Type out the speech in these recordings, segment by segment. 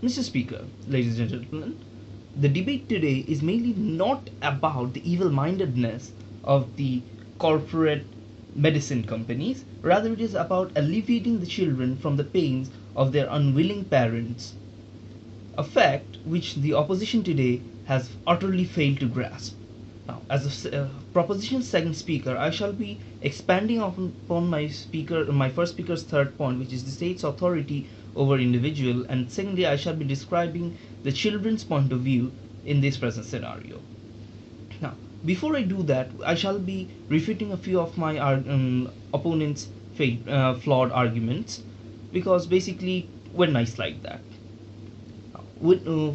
Mr. Speaker, ladies and gentlemen, the debate today is mainly not about the evil-mindedness of the corporate medicine companies, rather it is about alleviating the children from the pains of their unwilling parents, a fact which the opposition today has utterly failed to grasp. Now, as a proposition second speaker, I shall be expanding upon my first speaker's third point, which is the state's authority over individual, and secondly, I shall be describing the children's point of view in this present scenario. Now, before I do that, I shall be refuting a few of my opponents' flawed arguments, because basically we're nice like that.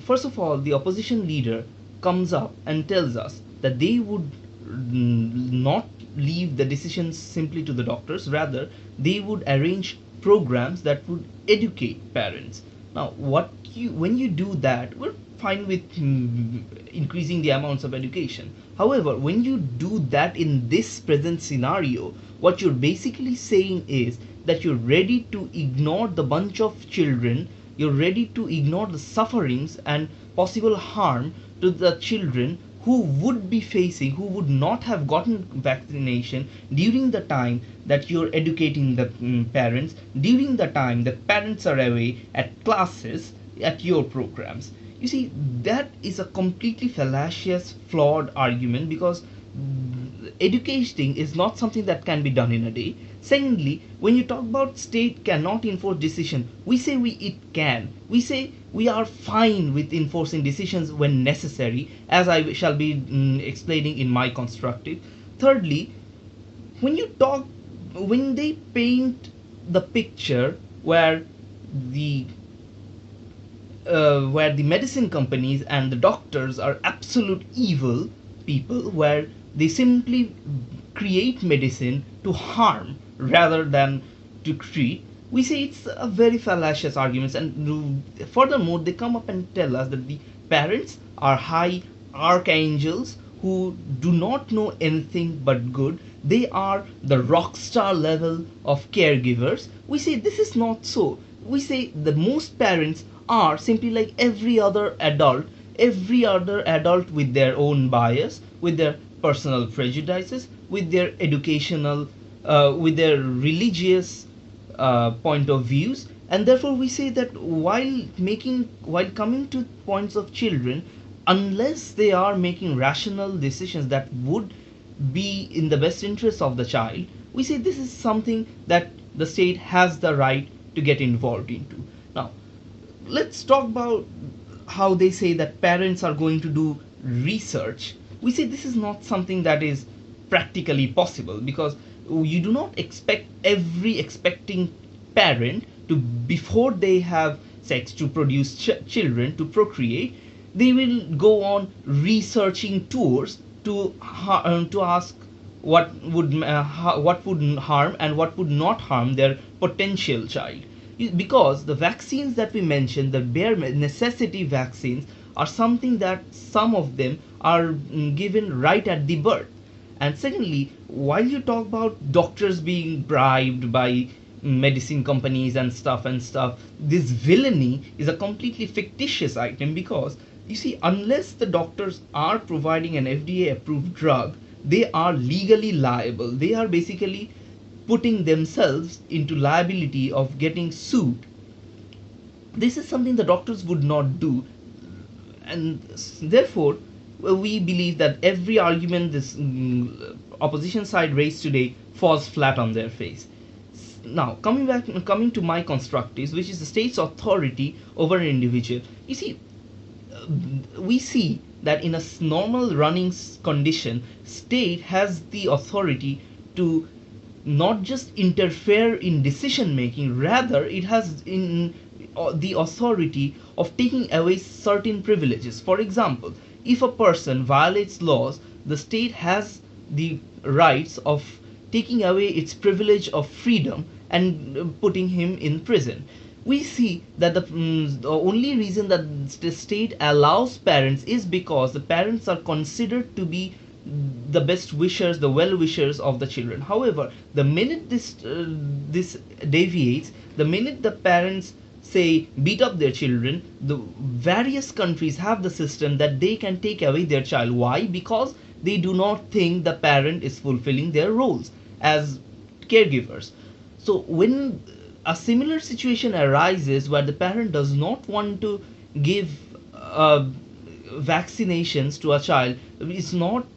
First of all, the opposition leader comes up and tells us that they would not leave the decisions simply to the doctors, rather they would arrange programs that would educate parents. Now, when you do that, we're fine with increasing the amounts of education. However, when you do that in this present scenario, what you're basically saying is that you're ready to ignore the bunch of children, you're ready to ignore the sufferings and possible harm to the children who would be facing, who would not have gotten vaccination during the time that you're educating the parents, during the time the parents are away at classes, at your programs. You see, that is a completely fallacious, flawed argument, because educating is not something that can be done in a day. Secondly, when you talk about state cannot enforce decision, we say it can. We say we are fine with enforcing decisions when necessary, as I shall be explaining in my constructive. Thirdly, when they paint the picture where the medicine companies and the doctors are absolute evil people, where they simply create medicine to harm rather than to treat, we say it's a very fallacious argument. And furthermore, they come up and tell us that the parents are high archangels who do not know anything but good. They are the rock star level of caregivers. We say this is not so. We say the most parents are simply like every other adult with their own bias, with their personal prejudices, with their educational, with their religious point of views. And therefore we say that while coming to points of children, unless they are making rational decisions that would be in the best interest of the child, we say this is something that the state has the right to get involved into. Now, let's talk about how they say that parents are going to do research. We say this is not something that is practically possible, because you do not expect every expecting parent to, before they have sex, to produce children, to procreate. They will go on researching tours to ask what would harm and what would not harm their potential child. Because the vaccines that we mentioned, the bare necessity vaccines, are something that some of them are given right at the birth. And secondly, while you talk about doctors being bribed by medicine companies and stuff, this villainy is a completely fictitious item, because you see, unless the doctors are providing an FDA approved drug, they are legally liable. They are basically putting themselves into liability of getting sued. This is something the doctors would not do, and therefore we believe that every argument this opposition side raised today falls flat on their face. Now, coming to my constructives, which is the state's authority over an individual. You see, we see that in a normal running condition, state has the authority to not just interfere in decision making, rather it has the authority of taking away certain privileges. For example, if a person violates laws, the state has the rights of taking away its privilege of freedom and putting him in prison. We see that the only reason that the state allows parents is because the parents are considered to be the best wishers, the well wishers of the children. However, the minute this deviates, the minute the parents say beat up their children, the various countries have the system that they can take away their child. Why? Because they do not think the parent is fulfilling their roles as caregivers. So when a similar situation arises where the parent does not want to give vaccinations to a child, is not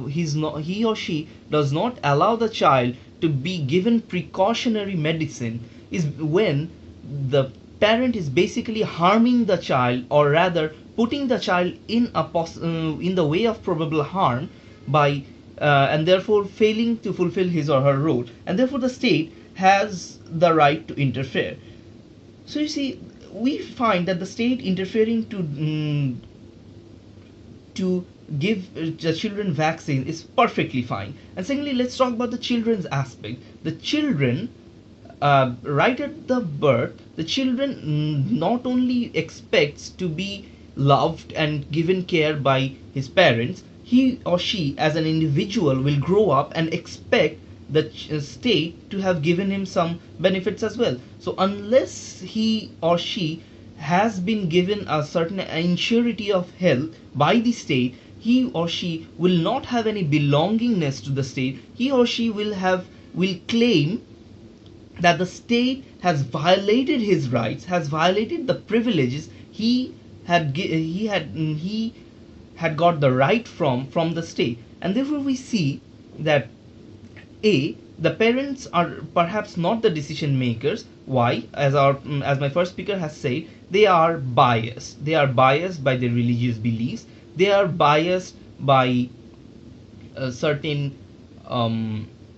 he or she does not allow the child to be given precautionary medicine, is when the parent is basically harming the child, or rather putting the child in in the way of probable harm by and therefore failing to fulfill his or her role, and therefore the state has the right to interfere. So you see, we find that the state interfering to give the children vaccine is perfectly fine. And secondly, let's talk about the children's aspect. The children, right at the birth, the children not only expects to be loved and given care by his parents, he or she as an individual will grow up and expect the state to have given him some benefits as well. So unless he or she has been given a certain insurity of health by the state, he or she will not have any belongingness to the state. He or she will claim that the state has violated his rights, has violated the privileges he had got the right from the state. And therefore we see that the parents are perhaps not the decision makers. Why? As my first speaker has said, they are biased. They are biased by their religious beliefs. They are biased by certain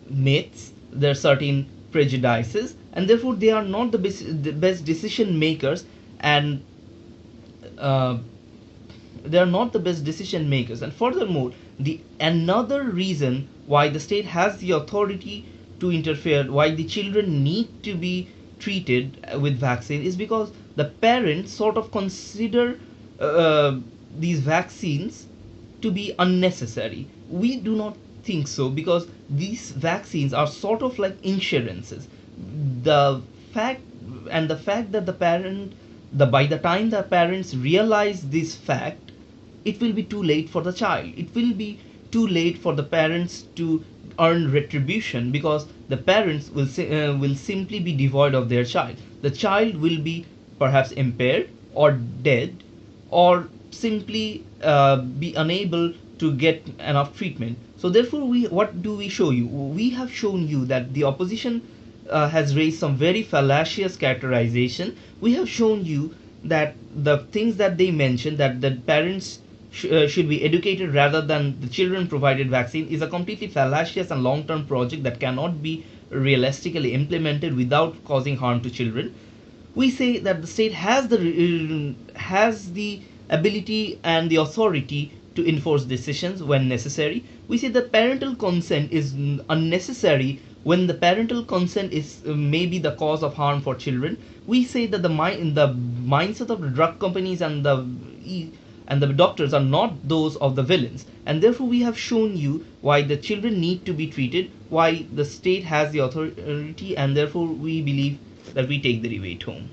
myths. There are certain prejudices, and therefore they are not the best decision makers, and they are not the best decision makers. And furthermore, the another reason why the state has the authority to interfere, why the children need to be treated with vaccine, is because the parents sort of consider these vaccines to be unnecessary. We do not think so, because these vaccines are sort of like insurances. The fact that by the time the parents realize this fact, it will be too late for the child. It will be too late for the parents to earn retribution, because the parents will simply be devoid of their child. The child will be perhaps impaired or dead, or simply be unable to get enough treatment. So therefore, what do we show you? We have shown you that the opposition has raised some very fallacious characterization. We have shown you that the things that they mentioned, that the parents should be educated rather than the children provided vaccine, is a completely fallacious and long-term project that cannot be realistically implemented without causing harm to children. We say that the state has the ability and the authority to enforce decisions when necessary. We say that parental consent is unnecessary when the parental consent is maybe the cause of harm for children. We say that the mindset of the drug companies and the doctors are not those of the villains, and therefore we have shown you why the children need to be treated, why the state has the authority, and therefore we believe that we take the debate home.